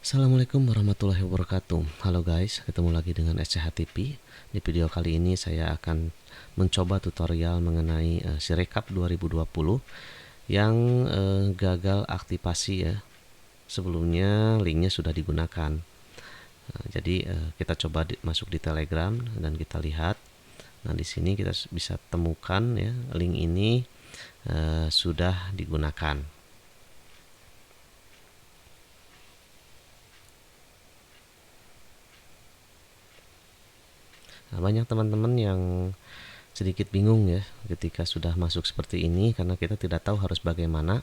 Assalamualaikum warahmatullahi wabarakatuh. Halo guys, ketemu lagi dengan SCH TV. Di video kali ini saya akan mencoba tutorial mengenai Sirekap 2020 yang gagal aktivasi ya. Sebelumnya linknya sudah digunakan. Jadi kita coba masuk di Telegram dan kita lihat. Nah, di sini kita bisa temukan ya, link ini sudah digunakan. Nah, banyak teman-teman yang sedikit bingung ya ketika sudah masuk seperti ini karena kita tidak tahu harus bagaimana.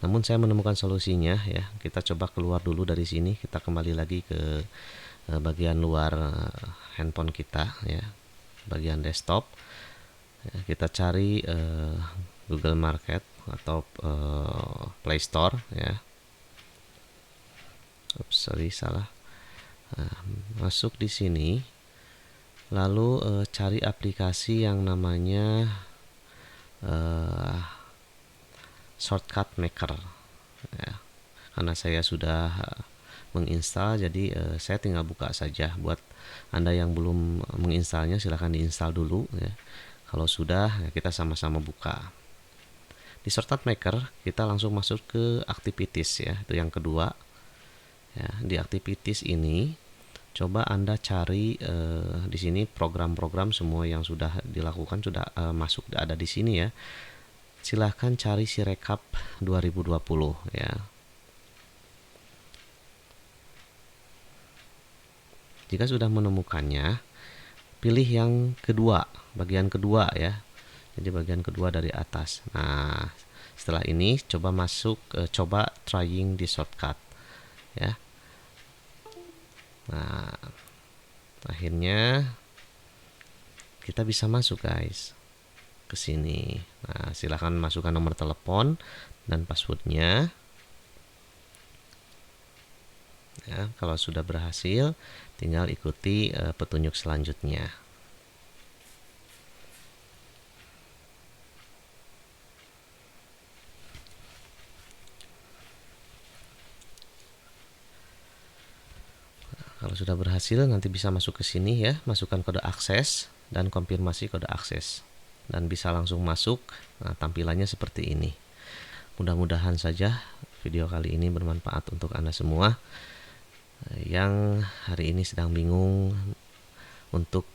Namun saya menemukan solusinya ya. Kita coba keluar dulu dari sini, kita kembali lagi ke bagian luar handphone kita ya, bagian desktop. Ya, kita cari Google Market atau Play Store ya. Oops, sorry salah. Nah, masuk di sini. Lalu cari aplikasi yang namanya Shortcut Maker ya. Karena saya sudah menginstal, jadi saya tinggal buka saja. Buat Anda yang belum menginstalnya, silahkan diinstal dulu ya. Kalau sudah ya, kita sama-sama buka. Di Shortcut Maker kita langsung masuk ke Activities ya, itu yang kedua ya. Di Activities ini coba Anda cari di sini program-program semua yang sudah dilakukan sudah masuk, ada di sini ya. Silahkan cari Sirekap 2020 ya. Jika sudah menemukannya, pilih yang kedua, bagian kedua ya. Jadi bagian kedua dari atas. Nah, setelah ini coba masuk, coba trying di shortcut ya. Nah, akhirnya kita bisa masuk guys ke sini. Nah, silahkan masukkan nomor telepon dan passwordnya ya. Kalau sudah berhasil, tinggal ikuti petunjuk selanjutnya. Kalau sudah berhasil, nanti bisa masuk ke sini ya, masukkan kode akses dan konfirmasi kode akses dan bisa langsung masuk. Nah, tampilannya seperti ini. Mudah-mudahan saja video kali ini bermanfaat untuk Anda semua yang hari ini sedang bingung untuk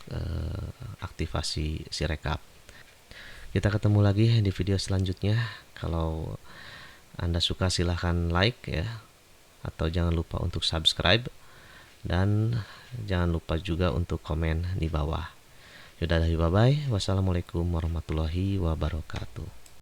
aktivasi Sirekap. Kita ketemu lagi di video selanjutnya. Kalau Anda suka silahkan like ya, atau jangan lupa untuk subscribe. Dan jangan lupa juga untuk komen di bawah. Yaudah, bye bye. Wassalamualaikum warahmatullahi wabarakatuh.